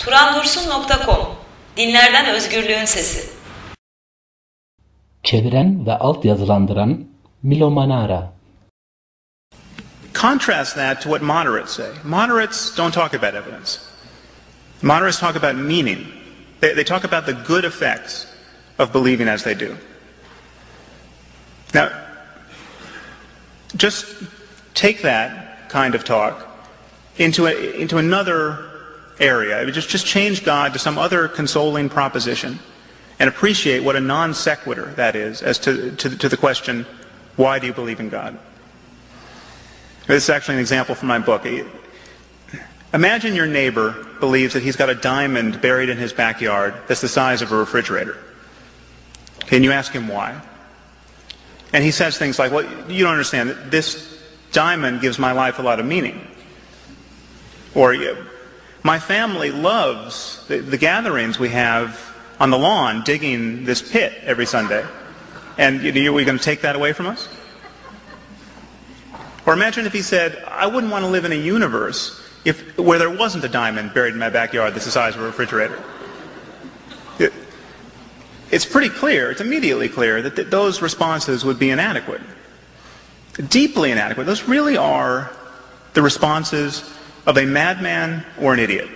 turandursun.com Dinlerden özgürlüğün sesi. Çeviren ve altyazılandıran Milo Manara. Contrast that to what moderates say. Moderates don't talk about evidence. Moderates talk about meaning. They talk about the good effects of believing as they do. Now, just take that kind of talk into another area. Just change God to some other consoling proposition and appreciate what a non sequitur that is as to the question, why do you believe in God? This is actually an example from my book. Imagine your neighbor believes that he's got a diamond buried in his backyard that's the size of a refrigerator. Okay, and you ask him why. And he says things like, well, you don't understand, this diamond gives my life a lot of meaning. Or, my family loves the gatherings we have on the lawn digging this pit every Sunday. And are we going to take that away from us? Or imagine if he said, I wouldn't want to live in a universe where there wasn't a diamond buried in my backyard that's the size of a refrigerator. It's pretty clear, it's immediately clear that those responses would be inadequate. Deeply inadequate. Those really are the responses of a madman or an idiot.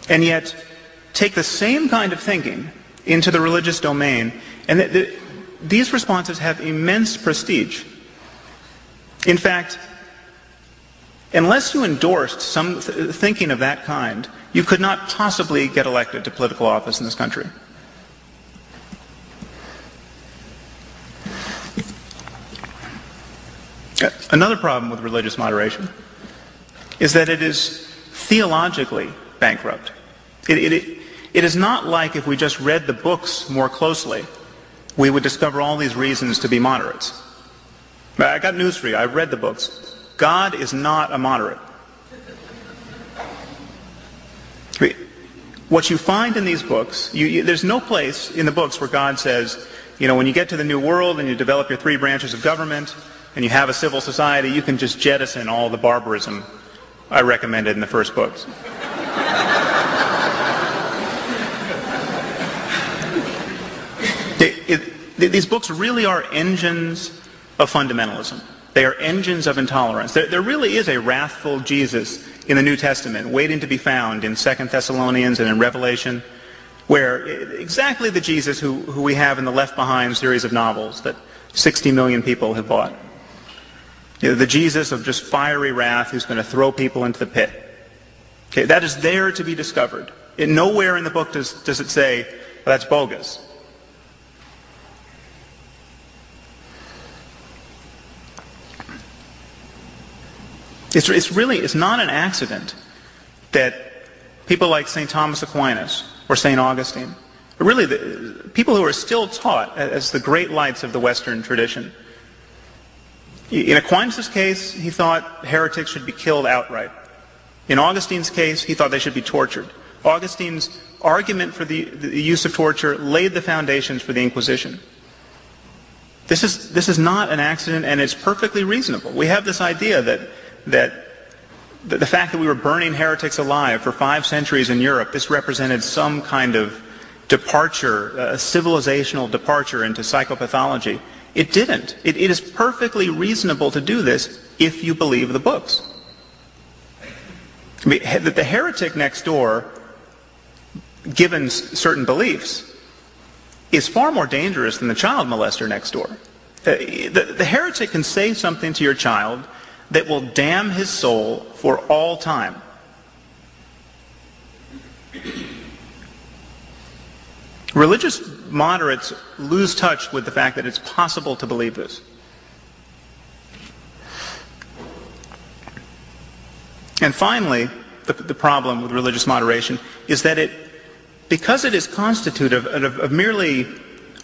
And yet, take the same kind of thinking into the religious domain, and these responses have immense prestige. In fact, unless you endorsed some thinking of that kind, you could not possibly get elected to political office in this country. Another problem with religious moderation is that it is theologically bankrupt. It is not like if we just read the books more closely, we would discover all these reasons to be moderates. I got news for you. I've read the books. God is not a moderate. What you find in these books, there's no place in the books where God says, when you get to the New World and you develop your 3 branches of government and you have a civil society, you can just jettison all the barbarism I recommended in the first books. These books really are engines of fundamentalism. They are engines of intolerance. There really is a wrathful Jesus in the New Testament waiting to be found in 2 Thessalonians and in Revelation, where exactly the Jesus who we have in the Left Behind series of novels that 60 million people have bought. The Jesus of just fiery wrath who's going to throw people into the pit. Okay, that is there to be discovered. Nowhere in the book does it say, well, that's bogus. It's not an accident that people like St. Thomas Aquinas or St. Augustine, are really the people who are still taught as the great lights of the Western tradition. In Aquinas' case, he thought heretics should be killed outright. In Augustine's case, he thought they should be tortured. Augustine's argument for the use of torture laid the foundations for the Inquisition. This is not an accident, and it's perfectly reasonable. We have this idea that the fact that we were burning heretics alive for 5 centuries in Europe, this represented some kind of departure, a civilizational departure into psychopathology. It didn't. It is perfectly reasonable to do this if you believe the books. I mean, the heretic next door, given certain beliefs, is far more dangerous than the child molester next door. The heretic can say something to your child that will damn his soul for all time. Religious moderates lose touch with the fact that it's possible to believe this. And finally, the problem with religious moderation is that because it is constitutive of merely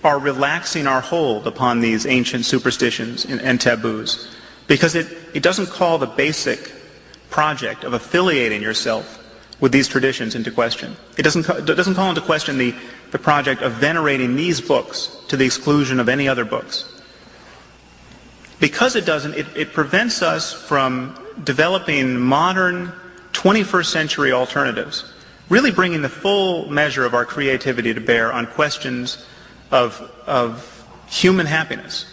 our relaxing our hold upon these ancient superstitions and taboos, because it doesn't call the basic project of affiliating yourself with these traditions into question. It doesn't call into question the project of venerating these books to the exclusion of any other books. Because it doesn't, it prevents us from developing modern 21st century alternatives, really bringing the full measure of our creativity to bear on questions of human happiness.